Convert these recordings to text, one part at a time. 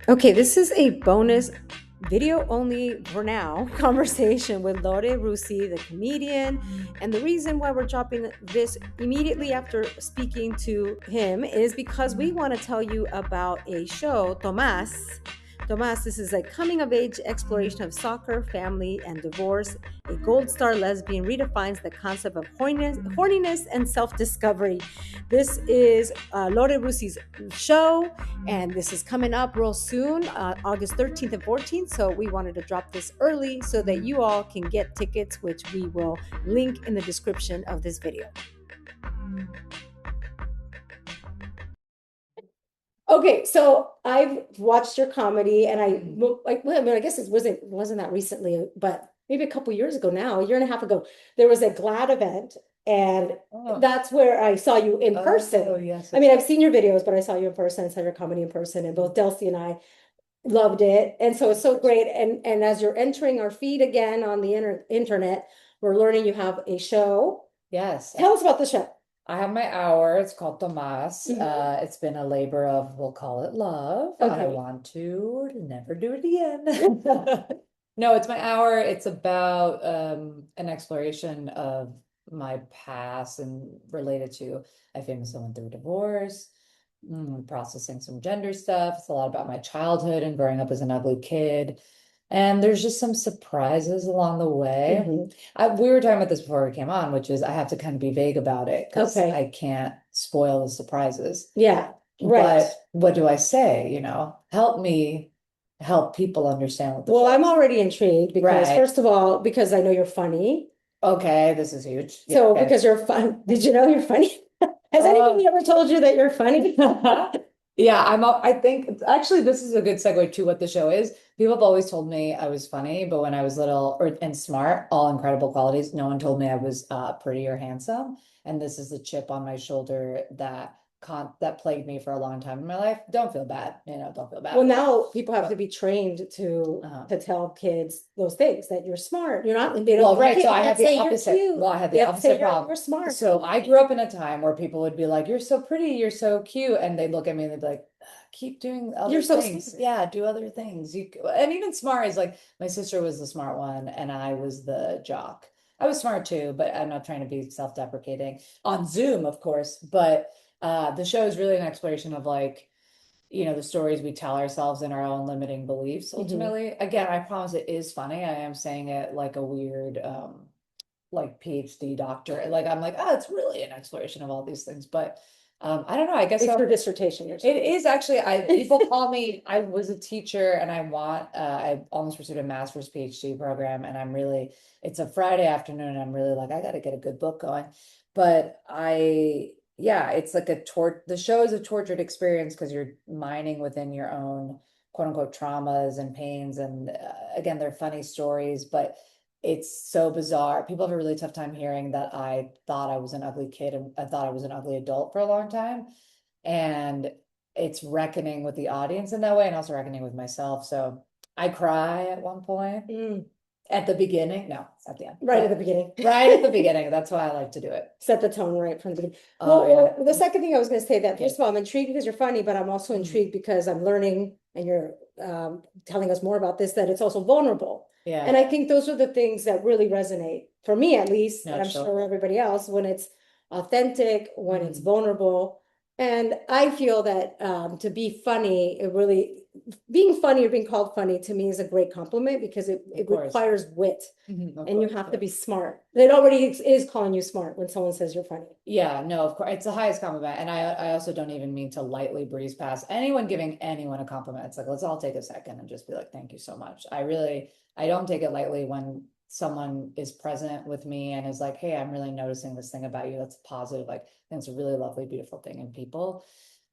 Okay, this is a bonus video only for now conversation with Lore Russi, the comedian. And the reason why we're dropping this immediately after speaking to him is because we want to tell you about a show, TOMÁS. TOMÁS, this is a coming of age exploration of soccer, family, and divorce. A gold star lesbian redefines the concept of horniness and self discovery. This is Lore Russi's show, and this is coming up real soon, August 13th and 14th. So we wanted to drop this early so that you all can get tickets, which we will link in the description of this video. Okay, so I've watched your comedy, and I mean, I guess it wasn't that recently, but maybe a couple years ago now, a year and a half ago, there was a GLAD event, and that's where I saw you in person. Oh, yes. I mean, I've seen your videos, but I saw you in person, saw your comedy in person, and both Delcy and I loved it. And so it's so great. And as you're entering our feed again on the internet, we're learning you have a show. Yes. Tell us about the show. I have my hour. It's called Tomás. Mhm. It's been a labor of, we'll call it love. I Okay. want to never do it again. No, it's my hour. It's about an exploration of my past and related to I famously went through a divorce, processing some gender stuff. It's a lot about my childhood and growing up as an ugly kid. And there's just some surprises along the way. We were talking about this before we came on, which is I have to kind of be vague about it because Okay. I can't spoil the surprises. Yeah, right. But what do I say? Help me help people understand what the Well, show I'm is. already intrigued because, Right. first of all, because I know you're funny. Okay, this is huge. Yeah, So okay. because you're fun, did you know you're funny? Has anybody ever told you that you're funny? Yeah, I think actually this is a good segue to what the show is. People have always told me I was funny, but when I was little and smart, all incredible qualities, no one told me I was pretty or handsome. And this is the chip on my shoulder that plagued me for a long time in my life. Don't feel bad, don't feel bad. Well, now people have to be trained to Uh-huh. tell kids those things, that you're smart. You're not. Well, right. So I had the say you're opposite. cute. Well, I had You the have to say opposite problem. you're smart. So I grew up in a time where people would be like, "You're so pretty, you're so cute," and they'd look at me and they'd be like, "Keep doing other You're so things. smart. Yeah, do other things." And even smart is like my sister was the smart one and I was the jock. I was smart too, but I'm not trying to be self-deprecating on Zoom, of course. But the show is really an exploration of like the stories we tell ourselves and our own limiting beliefs ultimately. Again, I promise it is funny. I am saying it like a weird like PhD doctor. Like I'm like, oh, it's really an exploration of all these things. But I don't know. I guess It's your dissertation. it is actually. People call me. I was a teacher, and I almost pursued a master's PhD program, and I'm really. It's a Friday afternoon, and I'm really like, I got to get a good book going. But yeah, it's like the show is a tortured experience because you're mining within your own quote unquote traumas and pains, and again, they're funny stories, but it's so bizarre. People have a really tough time hearing that I thought I was an ugly kid and I thought I was an ugly adult for a long time. And it's reckoning with the audience in that way and also reckoning with myself. So I cry at one point at the beginning. No, it's at the end. Right at the beginning. Right at the beginning. That's why I like to do it. Set the tone right from the beginning. Oh, Well, the second thing I was going to say that, first of all, I'm intrigued because you're funny, but I'm also intrigued because I'm learning, and you're telling us more about this, that it's also vulnerable. Yeah. And I think those are the things that really resonate, for me at least, Yeah, and I'm sure. sure everybody else, when it's authentic, when it's vulnerable. And I feel that to be funny, being funny or being called funny to me is a great compliment because it course. requires wit. Of And you course, have to be smart. It already is calling you smart when someone says you're funny. Yeah, no, of course. It's the highest compliment. And I also don't even mean to lightly breeze past anyone giving anyone a compliment. It's like, let's all take a second and just be like, thank you so much. I don't take it lightly when someone is present with me and is like, hey, I'm really noticing this thing about you that's positive. Like, I think it's a really lovely, beautiful thing in people.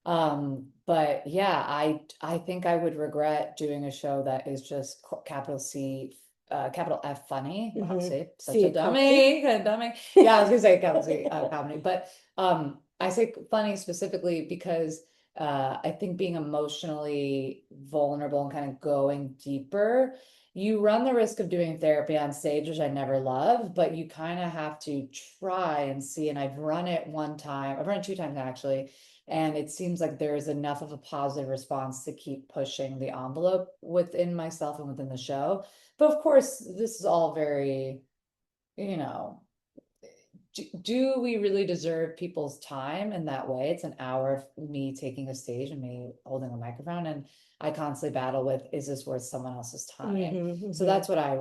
But yeah, I think I would regret doing a show that is just capital C, capital F funny. Wow, see, such a dummy. Yeah, I was gonna say capital C comedy, but I say funny specifically because I think being emotionally vulnerable and kind of going deeper, you run the risk of doing therapy on stage, which I never love, but you kind of have to try and see. And I've run it one time, I've run it two times actually. And it seems like there is enough of a positive response to keep pushing the envelope within myself and within the show. But of course, this is all very, you know, do we really deserve people's time in that way? It's an hour of me taking a stage and me holding a microphone, and I constantly battle with, is this worth someone else's time? So that's what I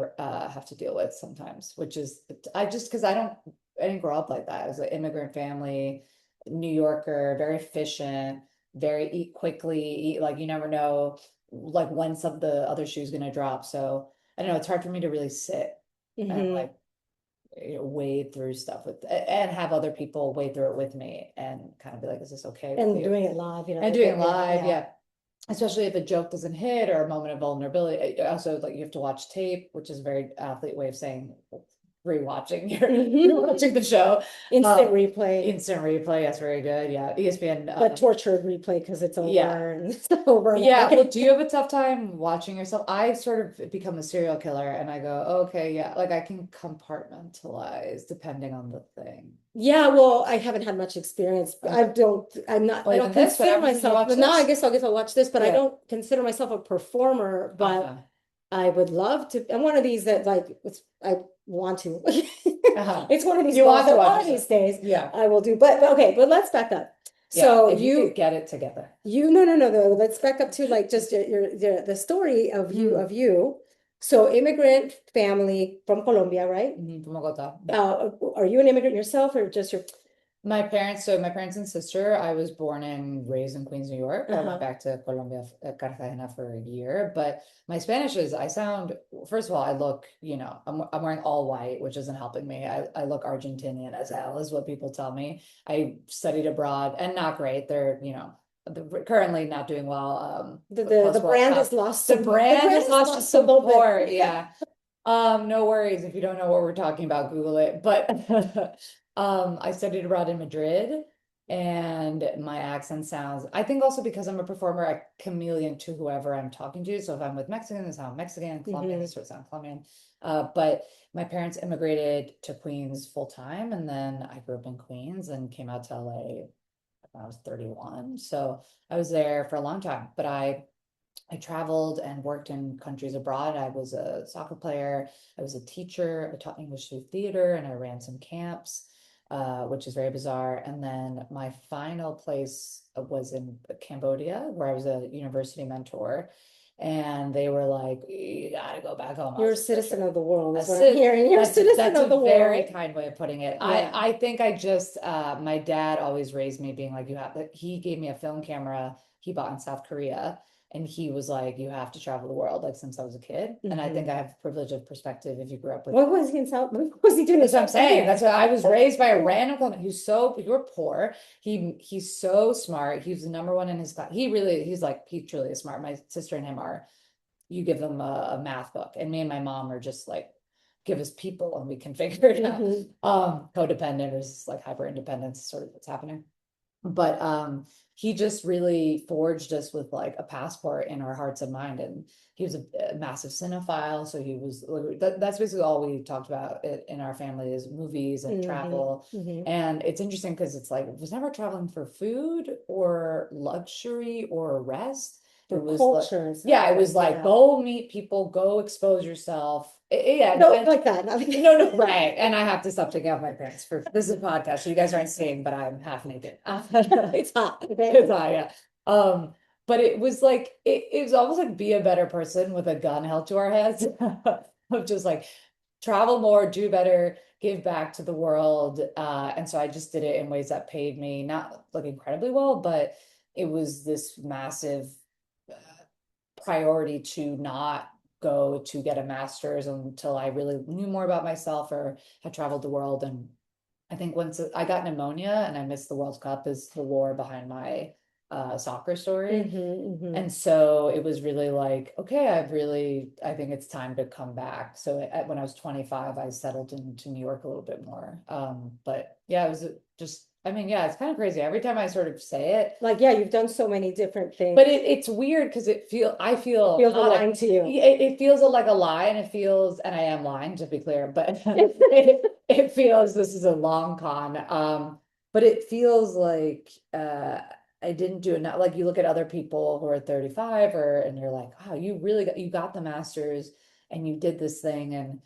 have to deal with sometimes, which is because I didn't grow up like that. I was an immigrant family, New Yorker, very efficient, very eat quickly, eat like you never know like when some the other shoe's gonna drop. So I don't know, it's hard for me to really sit and like wade through stuff with and have other people wade through it with me and kind of be like, is this okay with And you? doing it live, you know, And like doing it- it live, yeah. yeah. Especially if a joke doesn't hit or a moment of vulnerability. Also, like you have to watch tape, which is a very athlete way of saying rewatching rewatching the show. Instant replay. Instant replay, that's very good. Yeah, ESPN. But tortured replay because it's over Yeah. and it's over. Yeah, Okay. well, do you have a tough time watching yourself? I sort of become a serial killer and I go, okay, yeah, like I can compartmentalize depending on the thing. Yeah, well, I haven't had much experience. I'm not, Well, I even don't this, but consider ever since you myself, watched but now I this? guess I'll watch this, but I Yeah. don't consider myself a performer, but Uh-huh. I would love to. I'm one of these that like, I want to. Uh-huh. It's one of these You goals want to that watch one of yourself. these days Yeah. I will do. But okay, but let's back up. Yeah, So if you could get it together. no, let's back up to like just the story of you. So immigrant family from Colombia, right? From Bogota. Are you an immigrant yourself or just your My parents and sister, I was born and raised in Queens, New York. I went back to Colombia, Cartagena for a year, but my Spanish is, first of all, I look, I'm wearing all white, which isn't helping me. I look Argentinian as hell, is what people tell me. I studied abroad and not great. They're, currently not doing well. the brand has lost The some brand has lost a some little bit. support. Yeah. No worries. If you don't know what we're talking about, Google it. But I studied abroad in Madrid and my accent sounds, I think also because I'm a performer, I chameleon to whoever I'm talking to. So if I'm with Mexicans, it sounds Mexican, Colombian, it sort of sound Colombian. But my parents immigrated to Queens full time, and then I grew up in Queens and came out to LA when I was 31. So I was there for a long time, but I traveled and worked in countries abroad. I was a soccer player. I was a teacher. I taught English through theater and I ran some camps, which is very bizarre. And then my final place was in Cambodia, where I was a university mentor. And they were like, you gotta go back home. You're a citizen of the world, is A what I'm hearing. You're a citizen That's of the a very world. kind way of putting it. Yeah. I think I just my dad always raised me being like, he gave me a film camera he bought in South Korea, and he was like, you have to travel the world, like since I was a kid. And I think I have privilege of perspective if you grew up with. What was he in South? What was he doing? That's what I'm saying. That's what I was raised by a random woman who's we were poor. He's so smart. He was the number one in his class. He truly is smart. My sister and him are, you give them a math book, and me and my mom are just like, give us people and we can figure it out. Codependent is like hyper independence, sort of what's happening. But he just really forged us with like a passport in our hearts and mind. And he was a massive cinephile, so he was that's basically all we talked about in our family is movies and travel. And it's interesting because it's like it was never traveling for food or luxury or rest. It was cultures. It was like go meet people, go expose yourself. No, like that. No, right. And I have to stop taking off my pants for this is a podcast, so you guys aren't seeing, but I'm half naked. It's hot. It's hot, yeah. But it was like it was almost like be a better person with a gun held to our heads of just like travel more, do better, give back to the world. And so I just did it in ways that paid me not like incredibly well, but it was this massive priority to not go to get a master's until I really knew more about myself or had traveled the world. And I think once I got pneumonia and I missed the World Cup is the war behind my soccer story. And so it was really like, okay, I think it's time to come back. So when I was 25, I settled into New York a little bit more. But yeah, it was just, it's kind of crazy. Every time I sort of say it, like, yeah, you've done so many different things. but it's weird because I feel feels lying to you. It feels like a lie, and and I am lying to be clear, but it feels this is a long con. But it feels like I didn't do it. Not like you look at other people who are 35 and you're like, wow, you got the master's and you did this thing. And,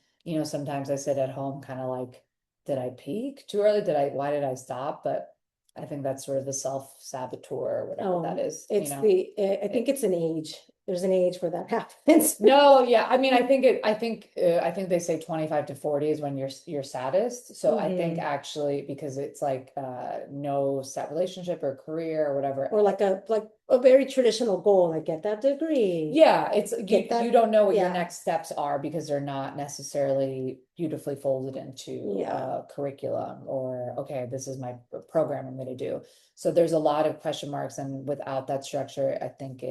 sometimes I sit at home kind of like, did I peak too early? Why did I stop? But I think that's sort of the self-saboteur or whatever that is, I think it's an age. There's an age where that happens. No, yeah. I mean, I think they say 25 to 40 is when you're saddest. So I think actually because it's like no set relationship or career or whatever. Or like a very traditional goal, like get that degree. Yeah, it's you don't know what your yeah. next steps are because they're not necessarily beautifully folded into Yeah. curriculum or okay, this is my program I'm going to do. So there's a lot of question marks, and without that structure, I think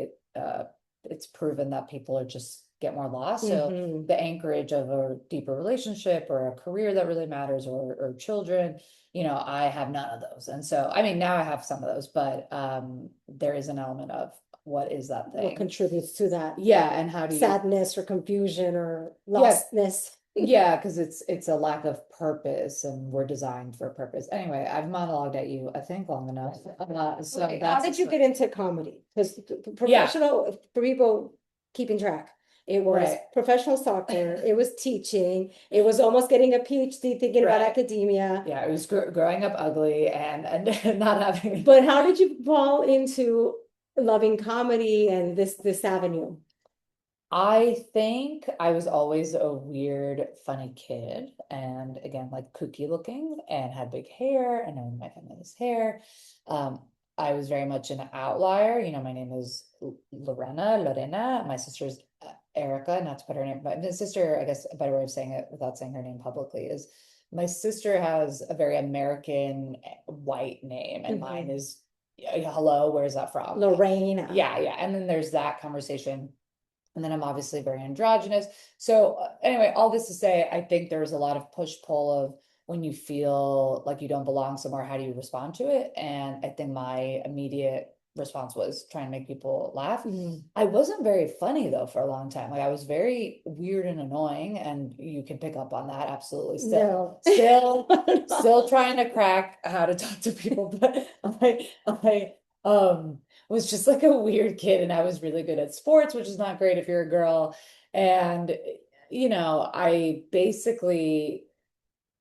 it's proven that people are just get more lost. So the anchorage of a deeper relationship or a career that really matters or children, I have none of those. And so, I mean, now I have some of those, but there is an element of what is that thing? What contributes to that? Yeah, and how do you sadness or confusion or lostness? Yeah, because it's a lack of purpose, and we're designed for a purpose. Anyway, I've monologued at you, I think, long enough. So Okay, how that's did you get into comedy? Because professional, for people keeping track, it was Right. professional soccer, it was teaching, it was almost getting a PhD, thinking about Right. academia. Yeah, it was growing up ugly and not having. But how did you fall into loving comedy and this avenue? I think I was always a weird, funny kid, and again, like kooky looking, and had big hair, and no my family has hair. Um, I was very much an outlier. My name is Lorena. My sister's Erica, not to put her name, but my sister, I guess a better way of saying it without saying her name publicly is my sister has a very American white name, and mine is hello, where's that from? Lorena. Yeah, and then there's that conversation. And then I'm obviously very androgynous. So anyway, all this to say, I think there's a lot of push-pull of when you feel like you don't belong somewhere, how do you respond to it? And I think my immediate response was trying to make people laugh. I wasn't very funny though for a long time. Like I was very weird and annoying, and you can pick up on that absolutely still. Still trying to crack how to talk to people, but I was just like a weird kid, and I was really good at sports, which is not great if you're a girl. And, I basically,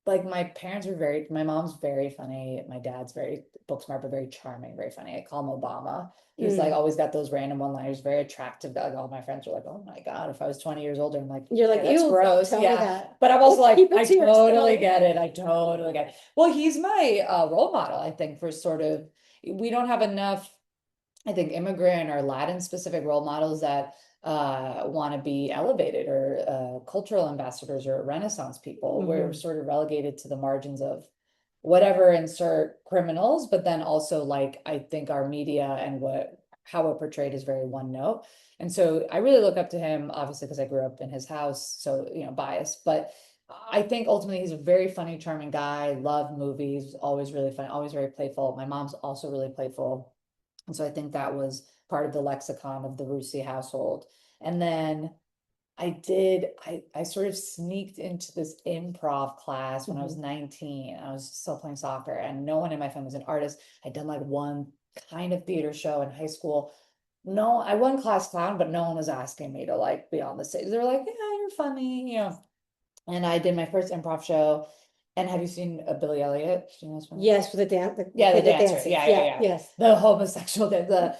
like, my mom's very funny. My dad's very book smart, but very charming, very funny. I call him Obama. He's like always got those random one-liners, very attractive. Like all my friends are like, oh my God, if I was 20 years older, I'm like, you're like, that's gross. Tell me that. But I'm also like, I totally get it. I totally get it. Well, he's my role model, I think, for sort of, we don't have enough, I think, immigrant or Latin specific role models that want to be elevated or cultural ambassadors or Renaissance people. We're sort of relegated to the margins of whatever, insert criminals, but then also like I think our media and how we're portrayed is very one note. And so I really look up to him, obviously, because I grew up in his house, so biased. But I think ultimately he's a very funny, charming guy, loved movies, always really fun, always very playful. My mom's also really playful. And so I think that was part of the lexicon of the Russi household. And then I sort of sneaked into this improv class when I was 19. I was still playing soccer, and no one in my family was an artist. I'd done like one kind of theater show in high school. No, I won class clown, but no one was asking me to like be on the stage. They were like, yeah, you're funny. And I did my first improv show. And have you seen Billy Elliot? Do you know this one? Yes, for the dance. Yeah, the dancer. Yeah. Yes. The homosexual dance.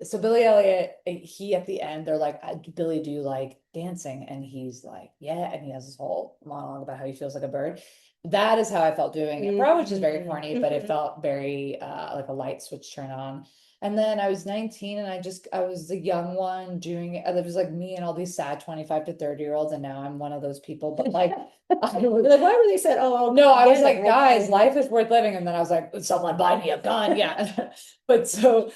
So Billy Elliot, he at the end, they're like, Billy, do you like dancing? And he's like, yeah. And he has this whole monologue about how he feels like a bird. That is how I felt doing improv, which is very corny, but it felt very like a light switch turn on. And then I was 19 and I was the young one doing it. It was like me and all these sad 25 to 30-year-olds. And now I'm one of those people, but like, why were they said, oh, no, I was like, guys, life is worth living. And then I was like, someone buy me a gun. Yeah. But so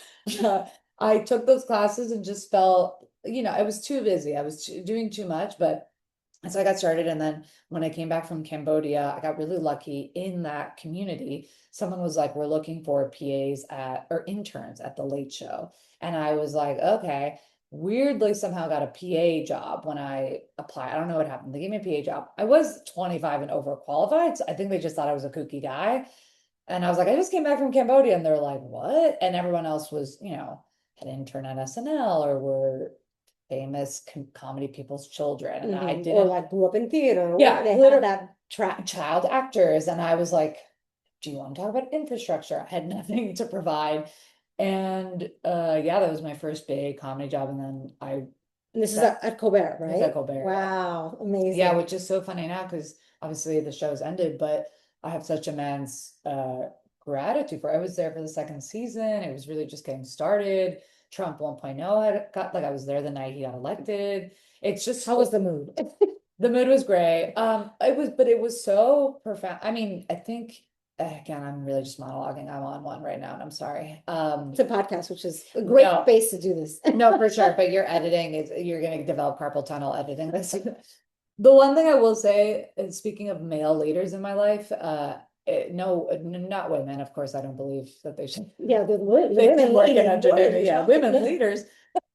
I took those classes and just felt, I was too busy. I was doing too much, but so I got started. And then when I came back from Cambodia, I got really lucky in that community. Someone was like, we're looking for PAs or interns at the Late Show. And I was like, okay. Weirdly, somehow got a PA job when I applied. I don't know what happened. They gave me a PA job. I was 25 and overqualified. So I think they just thought I was a kooky guy. And I was like, I just came back from Cambodia. And they're like, what? And everyone else was, had intern at SNL or were famous comedy people's children. And I Or didn't, like grew up in theater, or yeah, they have literally that track. child actors. And I was like, do you want to talk about infrastructure? I had nothing to provide. And yeah, that was my first big comedy job. And then And this is that at Colbert, was at right? Colbert. Wow, Yeah, amazing. which is so funny now because obviously the show's ended, but I have such immense gratitude for it. I was there for the second season. It was really just getting started. Trump 1.0 had got like I was there the night he got elected. It's just How was the mood? the mood was great. But it was so profound. I mean, I think again, I'm really just monologuing. I'm on one right now, and I'm sorry. It's a podcast, which is a great No, space to do this. no, for sure. But your editing is you're gonna develop carpal tunnel editing this. The one thing I will say, and speaking of male leaders in my life, no, not women. Of course, I don't believe that they should. Yeah, the They should women work in leading. What are engineering. you Yeah, talking women about? leaders.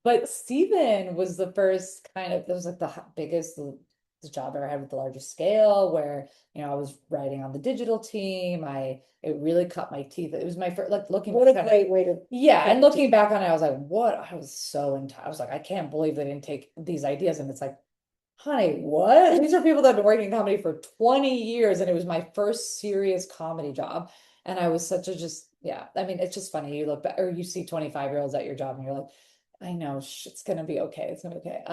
But Stephen was the first kind of. That was like the biggest the job I ever had with the largest scale, where I was writing on the digital team. It really cut my teeth. It was my first like looking What a back on great way to yeah, cut and your looking teeth. back on it, I was like, what? I was so into. I was like, I can't believe they didn't take these ideas. And it's like, honey, what? These are people that have been working in comedy for 20 years, and it was my first serious comedy job. And I was such a just, yeah. I mean, it's just funny. You look back, or you see 25-year-olds at your job, and you're like, I know, it's gonna be okay. It's gonna be okay.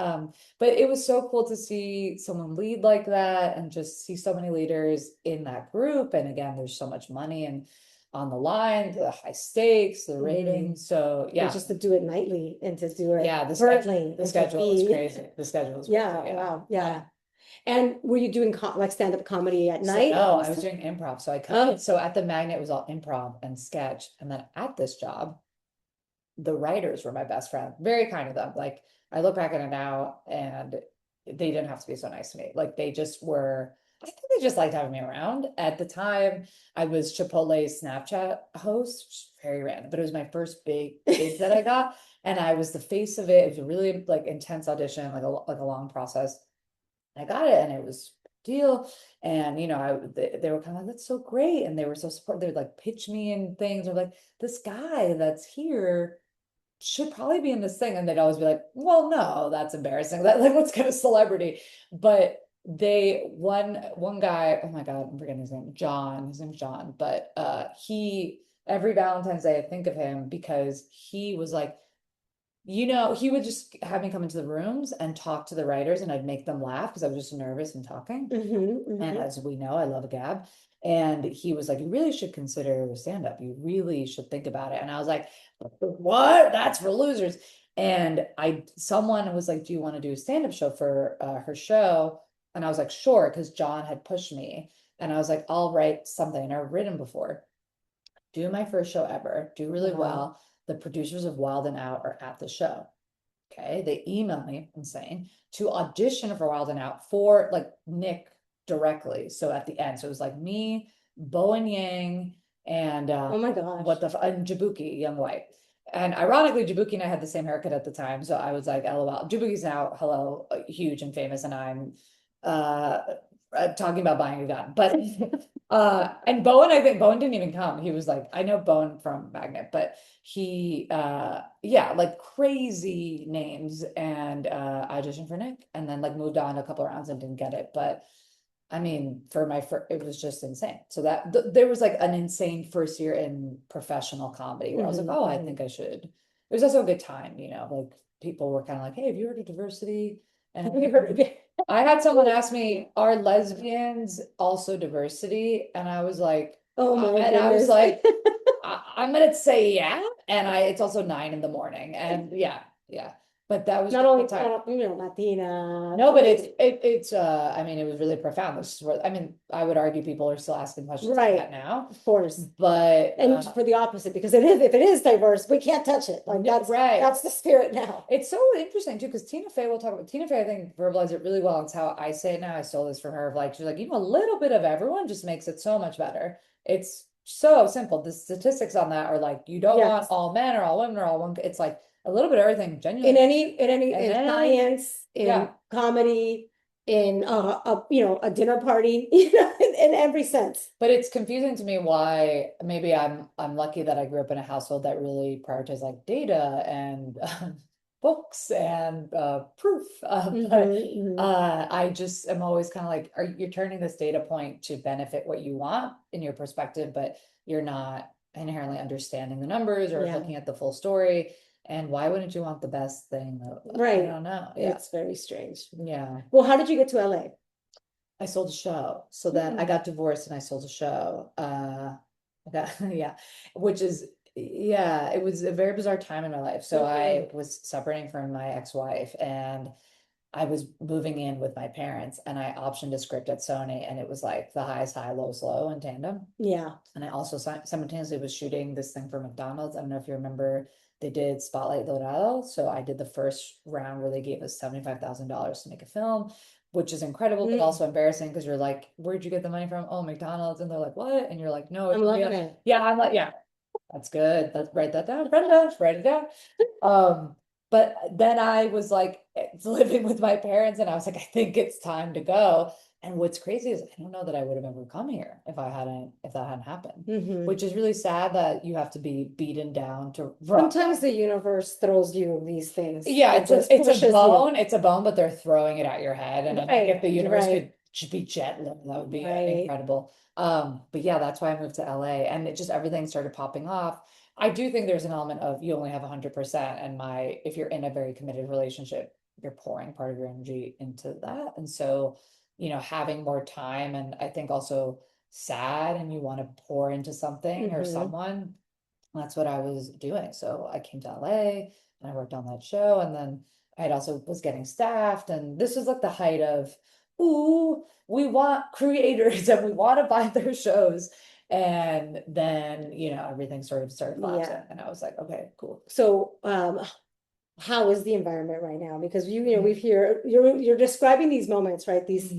But it was so cool to see someone lead like that, and just see so many leaders in that group. And again, there's so much money and on the line, the high stakes, the ratings. So And yeah, just to do it nightly and to do it yeah. currently The and to schedule is be, crazy. The schedule is crazy. yeah, Yeah. wow, yeah. And were you doing like stand-up comedy at So night no, I was also? doing improv. So I Oh, so at the Magnet it was all improv and sketch. And then at this job, the writers were my best friend. Very kind of them. Like I look back at it now and they didn't have to be so nice to me. Like they just were, I think they just liked having me around. At the time, I was Chipotle's Snapchat host, which is very random, but it was my first big gig that I got. And I was the face of it. It was a really like intense audition, like a long process. I got it and it was a deal. And they were kind of like, that's so great. And they were so supportive. They would like pitch me and things. Or like, this guy that's here should probably be in this thing. And they'd always be like, well, no, that's embarrassing. That like let's get a celebrity. But they one guy, oh my God, I'm forgetting his name, John. His name's John. But he every Valentine's Day I think of him because he was like, he would just have me come into the rooms and talk to the writers and I'd make them laugh because I was just nervous and talking. And as we know, I love a gab. And he was like, you really should consider stand-up. You really should think about it. And I was like, what? That's for losers. And someone was like, do you want to do a stand-up show for her show? And I was like, sure, because John had pushed me. And I was like, I'll write something. And I've written before. Do my first show ever, do really wow. well. The producers of Wild and Out are at the show. Okay. They emailed me and saying to audition for Wild and Out for like Nick directly. So at the end, so it was like me, Bowen Yang, and Oh my gosh. and Jabuki, Young White. And ironically, Jabuki and I had the same haircut at the time. So I was like, LOL. Jabuki's now, hello, huge and famous, and I'm uh talking about buying a gun. But and Bowen, I think Bowen didn't even come. He was like, I know Bowen from Magnet, but he yeah, like crazy names and auditioned for Nick and then like moved on a couple of rounds and didn't get it. But I mean, for my first, it was just insane. So that there was like an insane first year in professional comedy where I was like, oh, I think I should. It was also a good time, like people were kind of like, hey, have you heard of diversity? And have you heard of it? I had someone ask me, are lesbians also diversity? And I was like, Oh my and I was goodness. like, I'm gonna say yeah. And it's also 9 in the morning. And yeah, yeah. But that was Not just the only, time. Latina. No, but it's I mean it was really profound. This is what I mean, I would argue people are still asking questions like Right, that now. of course. But And for the opposite, because if it is diverse, we can't touch it. Like right. that's the spirit now. It's so interesting too, because Tina Fey, we'll talk about Tina Fey, I think verbalized it really well. It's how I say it now. I stole this from her of like, she's like, a little bit of everyone just makes it so much better. It's so simple. The statistics on that are like, you don't want Yes. all men or all women or all one. It's like a little bit of everything, In genuinely. in science, in Yeah. comedy, in a dinner party, in every sense. But it's confusing to me why maybe I'm lucky that I grew up in a household that really prioritized like data and books and proof. I just am always kind of like, you're turning this data point to benefit what you want in your perspective, but you're not inherently understanding the numbers or Yeah. looking at the full story. And why wouldn't you want the best thing? I Right. don't know. Yeah. It's very strange. Yeah. Well, how did you get to LA? I sold a show. So then I got divorced and I sold a show. I got, yeah, which is, yeah, it was a very bizarre time in my life. So I was separating from my ex-wife and I was moving in with my parents and I optioned a script at Sony and it was like the highest high, lowest low in tandem. Yeah. And I also simultaneously was shooting this thing for McDonald's. I don't know if you remember, they did Spotlight Dorado. So I did the first round where they gave us $75,000 to make a film, which is incredible, but also embarrassing because you're like, where'd you get the money from? Oh, McDonald's. And they're like, what? And you're like, no, I'm loving it. Yeah, I'm like, yeah, that's good. Write that down, Brenda, write it down. But then I was like living with my parents and I was like, I think it's time to go. And what's crazy is I don't know that I would have ever come here if that hadn't happened, which is really sad that you have to be beaten down to run. Sometimes the universe throws you these things. Yeah, it's a bone, but they're throwing it at your head. And if the universe could just be gentler, that would be incredible. But yeah, that's why I moved to LA and it just everything started popping off. I do think there's an element of you only have 100% and if you're in a very committed relationship, you're pouring part of your energy into that. And so, having more time and I think also sad and you want to pour into something or someone, that's what I was doing. So I came to LA and I worked on that show and then I also was getting staffed and this was like the height of, ooh, we want creators and we want to buy their shows. And then, everything sort of started collapsing and I was like, okay, cool. So, how is the environment right now? Because we've you're describing these moments, right? These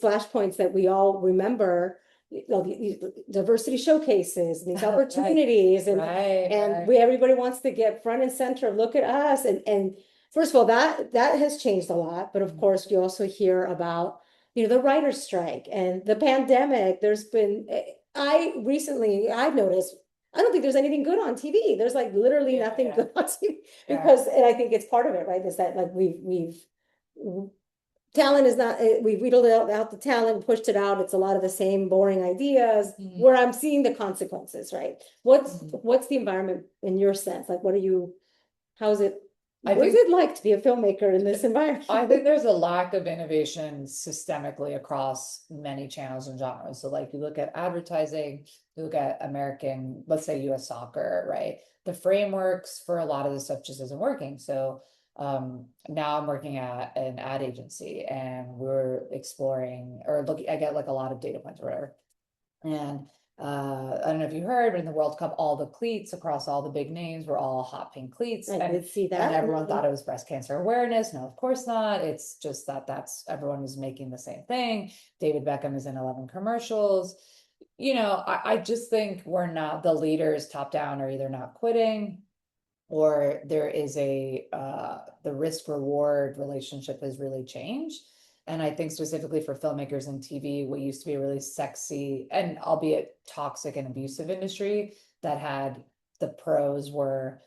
flashpoints that we all remember, these diversity showcases and these opportunities and everybody wants to get front and center, look at us. And first of all, that has changed a lot. But of course, you also hear about, the writer's strike and the pandemic. There's been, I've noticed, I don't think there's anything good on TV. There's like literally nothing good on TV because, and I think it's part of it, right? Is that like talent is not, we've wheedled out the talent, pushed it out. It's a lot of the same boring ideas where I'm seeing the consequences, right? What's the environment in your sense? Like, how is it? What is it like to be a filmmaker in this environment? I think there's a lack of innovation systemically across many channels and genres. So like you look at advertising, you look at American, let's say US soccer, right? The frameworks for a lot of this stuff just isn't working. So now I'm working at an ad agency and we're exploring or looking, I get like a lot of data points or whatever. And I don't know if you heard, but in the World Cup, all the cleats across all the big names were all hot pink cleats. I did see that. And everyone thought it was breast cancer awareness. No, of course not. It's just everyone was making the same thing. David Beckham is in 11 commercials. I just think we're not, the leaders top down are either not quitting or there is the risk reward relationship has really changed. And I think specifically for filmmakers and TV, what used to be a really sexy and albeit toxic and abusive industry that had the pros were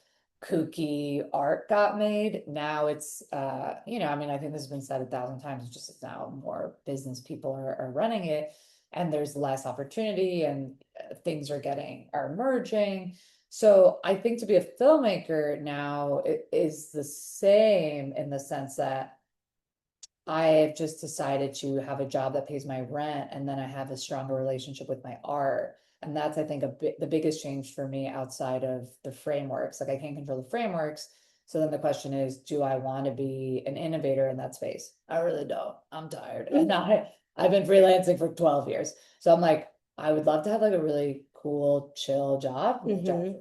kooky art got made. Now it's, I think this has been said 1,000 times, it's just now more business people are running it and there's less opportunity and things are merging. So I think to be a filmmaker now is the same in the sense that I've just decided to have a job that pays my rent and then I have a stronger relationship with my art. And that's, I think, the biggest change for me outside of the frameworks. Like I can't control the frameworks. So then the question is, do I want to be an innovator in that space? I really don't. I'm tired. And I've been freelancing for 12 years. So I'm like, I would love to have like a really cool, chill job. Really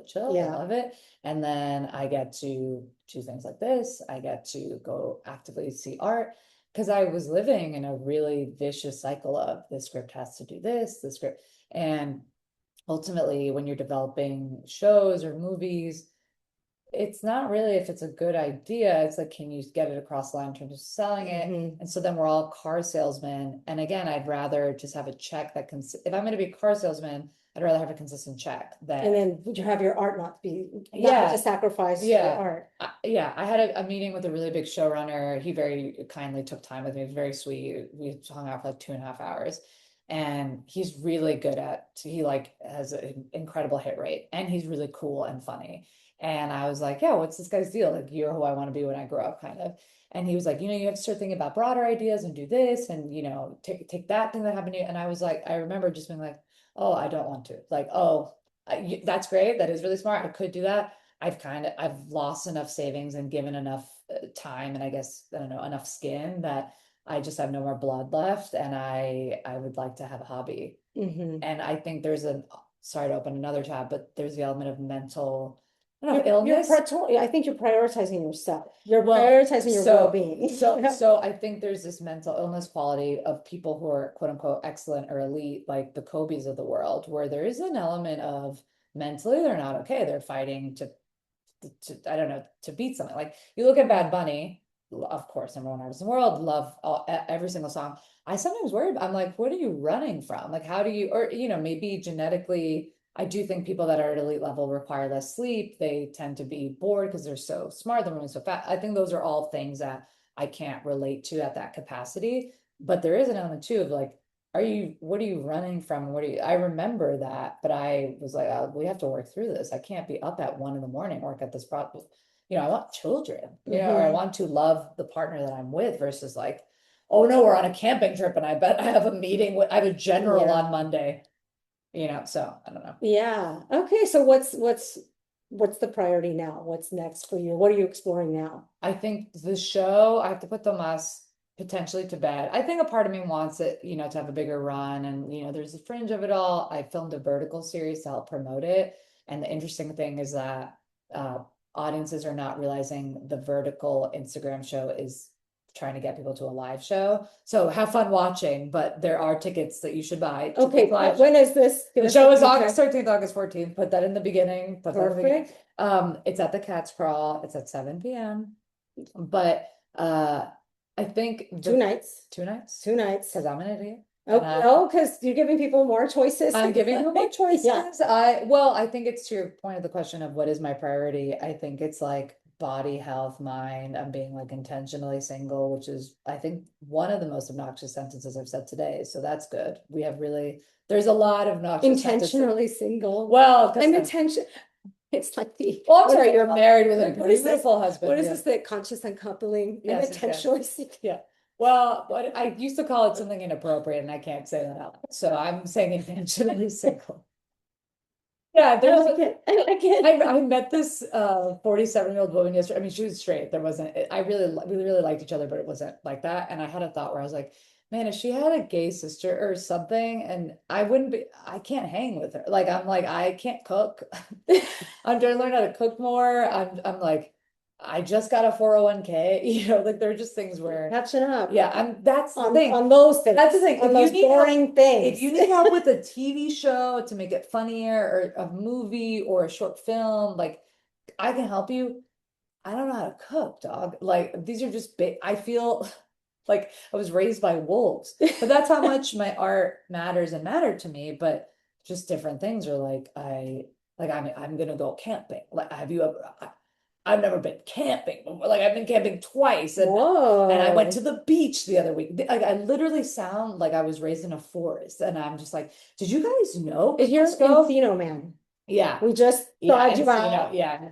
chill. I love it. And then I get to do things like this. I get to go actively see art because I was living in a really vicious cycle of the script has to do this, the script. And ultimately, when you're developing shows or movies, it's not really if it's a good idea. It's like, can you get it across the line in terms of selling it? Mhm. And so then we're all car salesmen. And again, I'd rather just have a check that can, if I'm going to be a car salesman, I'd rather have a consistent check And that, then would you have your art not have to yeah, sacrifice your yeah. art? Yeah, I had a meeting with a really big showrunner. He very kindly took time with me. He was very sweet. We hung out for like 2.5 hours. And he's really good he like has an incredible hit rate and he's really cool and funny. And I was like, yeah, what's this guy's deal? Like, you're who I want to be when I grow up, kind of. And he was like, you have to start thinking about broader ideas and do this and, take that thing that happened to you. And I was like, I remember just being like, oh, I don't want to. Like, oh, that's great. That is really smart. I could do that. I've lost enough savings and given enough time and I guess, I don't know, enough skin that I just have no more blood left and I would like to have a hobby. Hmm. And I think sorry to open another tab, but there's the element of mental, I don't know, You're illness. I think you're prioritizing yourself. You're Well, prioritizing your so well-being. so I think there's this mental illness quality of people who are quote unquote excellent or elite, like the Kobe's of the world, where there is an element of mentally they're not okay. They're fighting I don't know, to beat something. Like you look at Bad Bunny, of course, number one artist in the world, love every single song. I sometimes worry, I'm like, what are you running from? Like, how do you, or, maybe genetically, I do think people that are at elite level require less sleep. They tend to be bored because they're so smart, they're moving so fast. I think those are all things that I can't relate to at that capacity. But there is an element too of like, what are you running from? I remember that, but I was like, oh, we have to work through this. I can't be up at 1 in the morning, work at this project. I want children, or I Hmm. want to love the partner that I'm with versus like, oh no, we're on a camping trip and I bet I have a meeting I have a general on Yeah. Monday, so I don't know. Yeah. Okay. So what's the priority now? What's next for you? What are you exploring now? I think the show, I have to put Tomas potentially to bed. I think a part of me wants it, to have a bigger run. And, there's a fringe of it all. I filmed a vertical series to help promote it. And the interesting thing is that uh, audiences are not realizing the vertical Instagram show is trying to get people to a live show. So have fun watching, but there are tickets that you should buy to Okay. take live. When is this? Give The us show the is August detail. 13th, August 14th. Put that in the beginning. Put that in the beginning. Perfect. It's at the Cat's Crawl. It's at 7 p.m. But I think 2 nights. 2 nights, 2 nights. because I'm an idiot. Oh, no, because you're giving people more choices. I'm giving them more choices. Yeah. I think it's to your point of the question of what is my priority. I think it's like body health, mind. I'm being like intentionally single, which is I think one of the most obnoxious sentences I've said today. So that's good. There's a lot of obnoxious sentences. Intentionally single. Well, I'm intention. It's like well, I'm sorry, you're married with a what is this? beautiful husband. What is Yeah. this? The conscious uncoupling? I'm Yes, intentionally single. Yeah. Well, what I used to call it something inappropriate, and I can't say that out loud. So I'm saying intentionally single. Yeah, I there's like it. I like it. I met this 47-year-old woman yesterday. I mean, she was straight. There wasn't I really liked each other, but it wasn't like that. And I had a thought where I was like, man, if she had a gay sister or something, and I can't hang with her. Like I'm like, I can't cook. I'm trying to learn how to cook more. I'm like, I just got a 401k, like there are just things where Catching up. yeah, that's the thing. On those things. That's the thing. On those boring things. If you need help with a TV show to make it funnier or a movie or a short film, like I can help you. I don't know how to cook, dog. Like these are just big. I feel like I was raised by wolves, but that's how much my art matters and mattered to me. But just different things are I'm gonna go camping. Like, have you ever? I've never been camping before. Like I've been camping twice, and I went to the beach the other week. Like I literally sound like I was raised in a forest, and I'm just like, did you guys know? You're Encino Man. Yeah, we just thought you out. Yeah,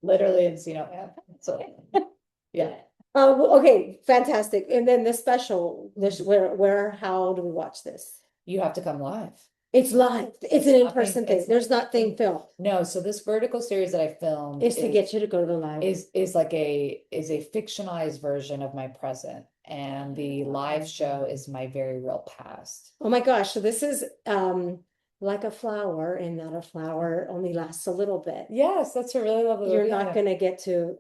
literally Encino Man. So yeah. Okay, fantastic. And then this special, how do we watch this? You have to come live. It's live. It's an in-person thing. There's nothing filmed. No, so this vertical series that I filmed is to get you to go to the live. Is a fictionalized version of my present, and the live show is my very real past. Oh my gosh! So this is like a flower, and not a flower only lasts a little bit. Yes, that's a really lovely. You're not going to get to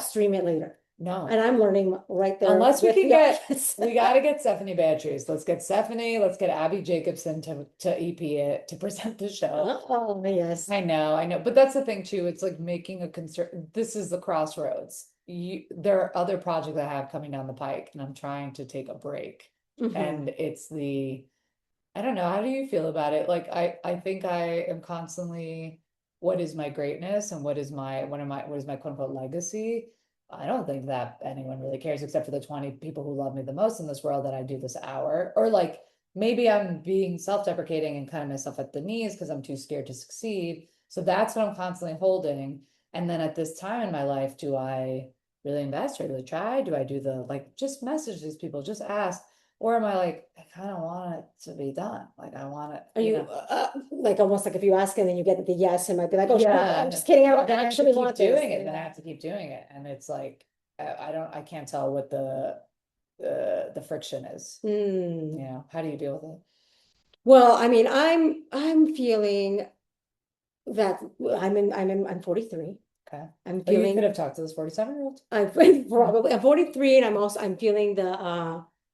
stream it later. No. And I'm learning right there Unless we with can the get, office. we got to get Stephanie Beatrice. Let's get Stephanie. Let's get Abby Jacobson to EP it, to present the show. Oh, yes. I know. But that's the thing too. It's like making a concern. This is the crossroads. There are other projects I have coming down the pike, and I'm trying to take a break. And it's I don't know, how do you feel about it? Like I think I am constantly, what is my greatness and what is my quote unquote legacy? I don't think that anyone really cares except for the 20 people who love me the most in this world that I do this hour. Or like maybe I'm being self-deprecating and kind of myself at the knees because I'm too scared to succeed. So that's what I'm constantly holding. And then at this time in my life, do I really invest or really try? Do I do the like just message these people, just ask? Or am I like, I kind of want it to be done. Like I want it, Are you like almost like if you ask and then you get the yes, it might be like, oh, yeah. I'm just kidding. I don't Then I have to actually keep want this. doing it. Then I have to keep doing it. And it's like, I can't tell what the friction is. Mm. You know, how do you deal with it? Well, I mean, I'm feeling that I'm 43. Okay. I'm Oh, you could feeling have talked to this 47-year-old. I'm 43 and I'm feeling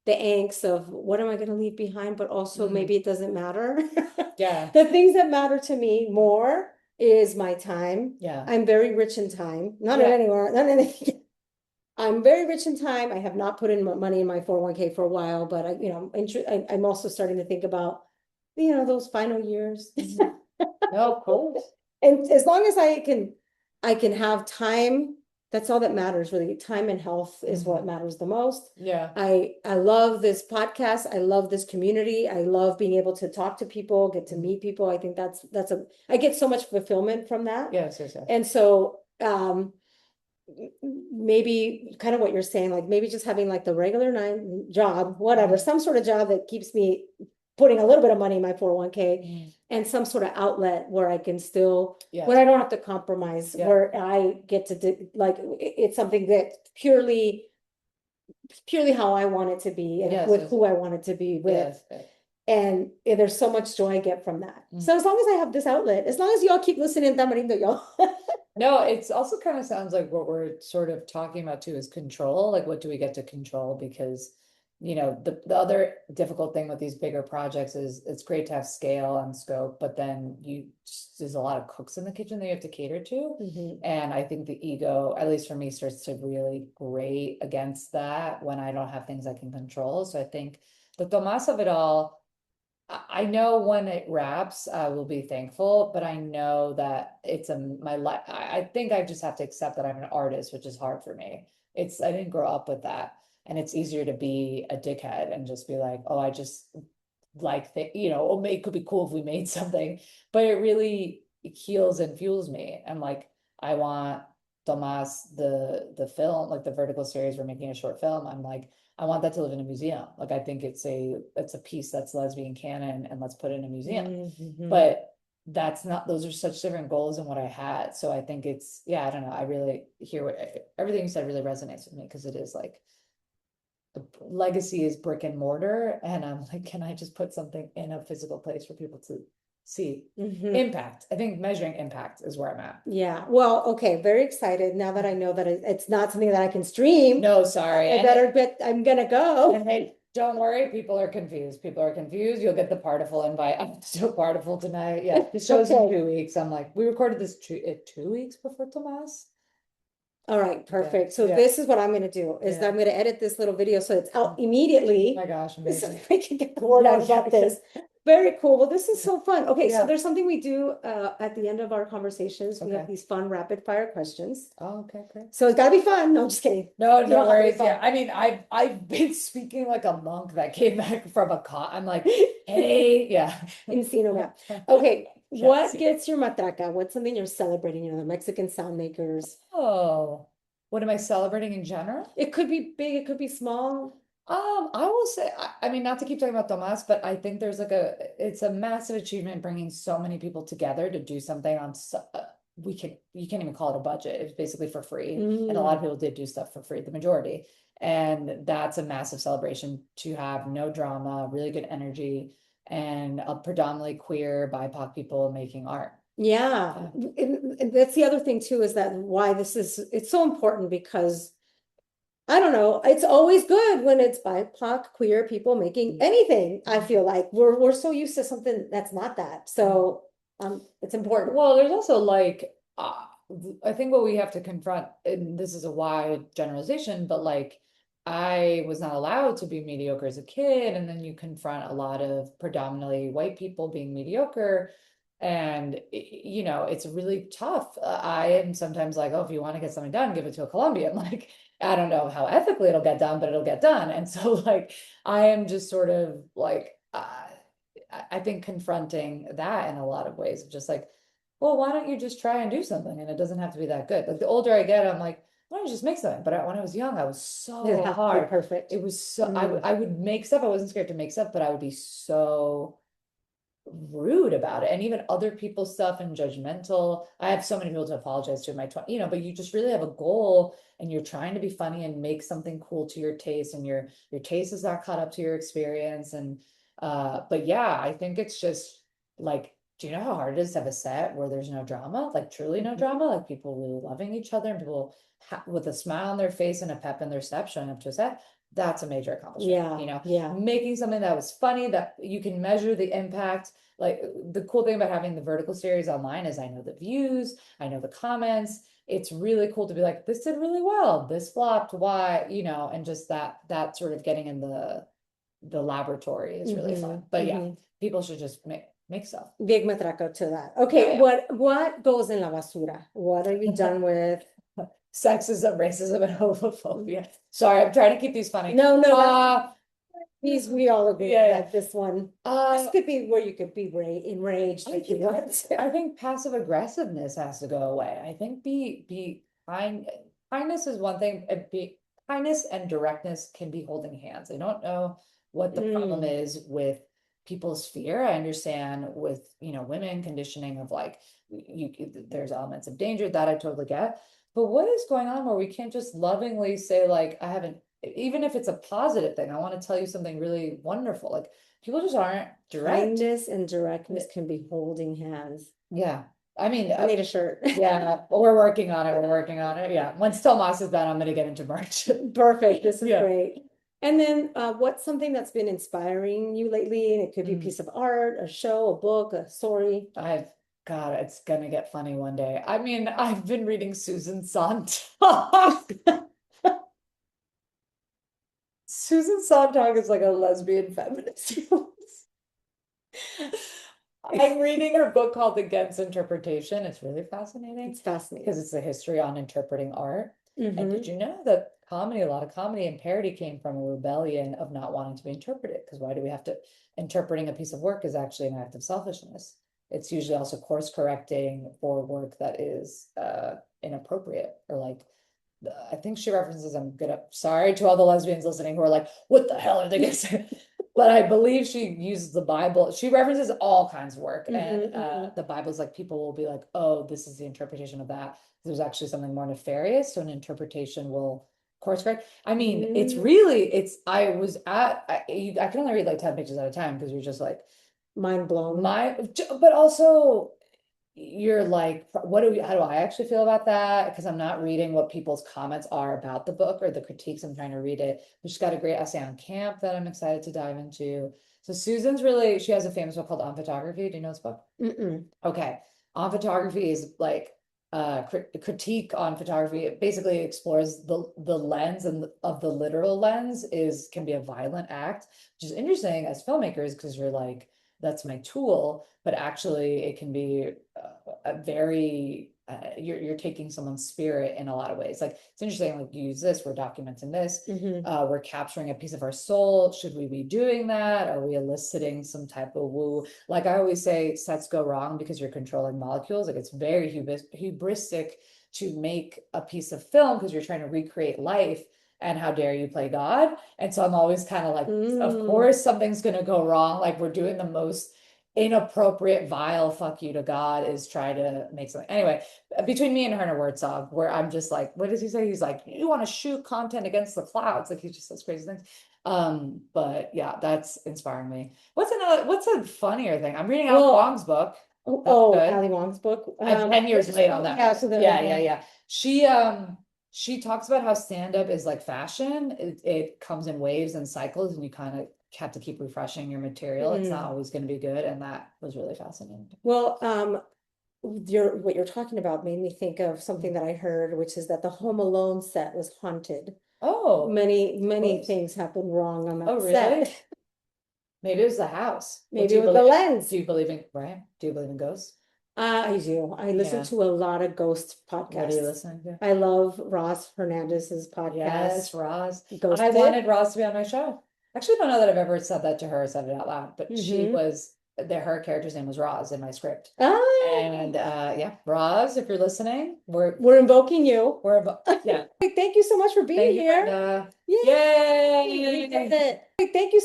the angst of what am I going to leave behind, but also maybe it doesn't matter. Yeah. The things that matter to me more is my time. Yeah. I'm very rich in time. Not in Yeah. anywhere, not in anything. I'm very rich in time. I have not put in money in my 401k for a while, but I'm also starting to think about, those final years. No, of course. And as long as I can have time, that's all that matters really. Time and health is what matters the most. Yeah. I love this podcast. I love this community. I love being able to talk to people, get to meet people. I think I get so much fulfillment from that. Yes, yes, yes. And so maybe kind of what you're saying, like maybe just having like the regular 9 job, whatever, some sort of job that keeps me putting a little bit of money in my 401k and some sort of outlet where I can still, where I don't have to compromise, where I get to do, like, it's something that purely how I want it to be and with who I want it to be with. And there's so much joy I get from that. So as long as I have this outlet, as long as y'all keep listening, tamarindo, y'all. No, it's also kind of sounds like what we're sort of talking about too is control. Like, what do we get to control? Because, the other difficult thing with these bigger projects is it's great to have scale and scope, but then there's a lot of cooks in the kitchen that you have to cater to. And I think the ego, at least for me, starts to really grate against that when I don't have things I can control. So I think the Tomás of it all, I know when it wraps, I will be thankful, but I know that it's my life. I think I just have to accept that I'm an artist, which is hard for me. I didn't grow up with that. And it's easier to be a dickhead and just be like, oh, I just like, it could be cool if we made something, but it really heals and fuels me. And like, I want Tomás, the film, like the vertical series, we're making a short film. I'm like, I want that to live in a museum. Like I think it's a piece that's lesbian canon and let's put it in a museum. But that's not, those are such different goals than what I had. So I think I don't know. I really hear everything you said really resonates with me because it is like the legacy is brick and mortar. And I'm like, can I just put something in a physical place for people to see impact? I think measuring impact is where I'm at. Yeah. Well, okay. Very excited now that I know that it's not something that I can stream. No, sorry. I'm gonna go. And hey, don't worry, people are confused. You'll get the Partiful invite. I'm still Partiful tonight. Yeah, the show's in 2 weeks. I'm like, we recorded this 2 weeks before Tomás. All right, perfect. So this is what I'm gonna do is I'm gonna edit this little video so it's out immediately. Oh my gosh, amazing. So we can get the word out about this. Very cool. Well, this is so fun. Okay, so there's something we do at the end of our conversations. We have these fun rapid fire questions. Oh, okay, great. So it's gotta be fun. No, I'm just kidding. No worries. Yeah, I mean, I've been speaking like a monk that came back from a I'm like, hey, yeah. Encino. Okay, what gets your matraca? What's something you're celebrating? The Mexican sound makers. Oh, what am I celebrating in general? It could be big, it could be small. I will say, I mean, not to keep talking about Tomás, but I think there's it's a massive achievement bringing so many people together to do something on, you can't even call it a budget. It's basically for free. And a lot of people did do stuff for free, the majority. And that's a massive celebration to have no drama, really good energy, and a predominantly queer BIPOC people making art. Yeah. And that's the other thing too, is that why it's so important because I don't know. It's always good when it's BIPOC queer people making anything. I feel like we're so used to something that's not that. So it's important. Well, there's also like, I think what we have to confront, and this is a wide generalization, but like, I was not allowed to be mediocre as a kid, and then you confront a lot of predominantly white people being mediocre, and you know, it's really tough. I am sometimes like, oh, if you want to get something done, give it to a Colombian. Like, I don't know how ethically it'll get done, but it'll get done. And so, like, I am just sort of like, I think confronting that in a lot of ways of just like, well, why don't you just try and do something? And it doesn't have to be that good. Like the older I get, I'm like, why don't you just make something? But when I was young, I was It so has to be hard. perfect. It was so, Mm. I would make stuff. I wasn't scared to make stuff, but I would be so rude about it. And even other people's stuff and judgmental. I have so many people to apologize to in my 20, you know, but you just really have a goal and you're trying to be funny and make something cool to your taste, and your taste is not caught up to your experience. And but yeah, I think it's just like, do you know how hard it is to have a set where there's no drama, like truly no Mhm. drama, like people really loving each other and people with a smile on their face and a pep in their step showing up to a set? That's a major accomplishment, Yeah, you know, yeah. making something that was funny, that you can measure the impact. Like the cool thing about having the vertical series online is I know the views, I know the comments. It's really cool to be like, this did really well, this flopped, why, you know, and just that sort of getting in the laboratory is really Hmm. fun. But yeah, Hmm. people should just make stuff. Big matraca to that. Yeah, Okay, yeah. what goes in la basura? What are you done with? Sexism, racism, and homophobia. Sorry, I'm trying to keep these funny. No, no, that's Uh these we all agree yeah, yeah. that this one this Uh could be where you could be enraged if you want to. I think passive aggressiveness has to go away. I think be kind. Kindness is one thing. Be kindness and directness can be holding hands. I don't know what the problem Mm, is with people's fear. I understand with, you know, women conditioning of like there's elements of danger that I totally get. But what is going on where we can't just lovingly say like, I haven't, even if it's a positive thing, I want to tell you something really wonderful. Like people just aren't direct. kindness and directness can be holding hands. Yeah. I mean, I need a shirt. yeah, we're working on it. We're working on it. Yeah. Once TOMÁS is done, I'm gonna get into merch. Perfect. This is Yeah. great. And then what's something that's been inspiring you lately? And it could be a Mm. piece of art, a show, a book, a story. I've God, it's gonna get funny one day. I mean, I've been reading Susan Sontag. Susan Sontag is like a lesbian feminist. I'm reading her book called Against Interpretation. It's really fascinating It's fascinating. because it's a history on interpreting art. And did Hmm. you know that comedy, a lot of comedy and parody came from a rebellion of not wanting to be interpreted? Because why do we have to, interpreting a piece of work is actually an act of selfishness. It's usually also course correcting for work that is inappropriate or like I think she references, I'm gonna, sorry to all the lesbians listening who are like, what the hell are they gonna say? But I believe she uses the Bible. She references all kinds of work. And Hmm. the Bible's like, people will be like, oh, this is the interpretation of that. There's actually something more nefarious. So an interpretation will course correct. I mean, it's Hmm. really, I was at, I can only read like 10 pages at a time because you're just like, Mind blown. but also you're like, how do I actually feel about that? Because I'm not reading what people's comments are about the book or the critiques. I'm trying to read it. But she's got a great essay on camp that I'm excited to dive into. So Susan's really, she has a famous book called On Photography. Do you know this book? Mm-mm. Okay. On Photography is like critique on photography. It basically explores the lens and of the literal lens is can be a violent act, which is interesting as filmmakers because you're like, that's my tool, but actually it can be a very you're taking someone's spirit in a lot of ways. Like it's interesting, like you use this, we're documenting this, Hmm. we're capturing a piece of our soul. Should we be doing that? Are we eliciting some type of woo? Like I always say, sets go wrong because you're controlling molecules. Like it's very hubristic to make a piece of film because you're trying to recreate life. And how dare you play God? And so I'm always kind of like, of Mm. course something's gonna go wrong. Like we're doing the most inappropriate, vile fuck you to God is try to make something. Anyway, between me and her in a word song where I'm just like, what does he say? He's like, you want to shoot content against the clouds. Like he just says crazy things. But yeah, that's inspiring me. What's a funnier thing? I'm reading Ali Well, Wong's book. That's oh, good. Ali Wong's book. I'm 10 years late on that. Yeah, so Yeah, yeah, yeah. She she talks about how stand-up is like fashion. It comes in waves and cycles, and you kind of have to keep refreshing your material. It's not always going to be good, and that was really fascinating. Well, what you're talking about made me think of something that I heard, which is that the Home Alone set was haunted. Oh, Many whoops. things happened wrong on Oh, that really? set. Maybe it was the house. Well, Maybe with the lens. do you believe in, right? Do you believe in ghosts? I do. I listen Yeah. to a lot of ghost What are you podcasts. listening to? I love Ross Hernandez's podcast. Yes, Roz. I Ghosted. wanted Roz to be on my show. Actually, I don't know that I've ever said that to her or said it out loud, but she Mhm. was her character's name was Roz in my script. Ah, And yeah, Roz, if you're listening, we're invoking you. yeah. Thank you so much for being Thank you, here. Brenda. Yay! Yay! We did it. Thank you so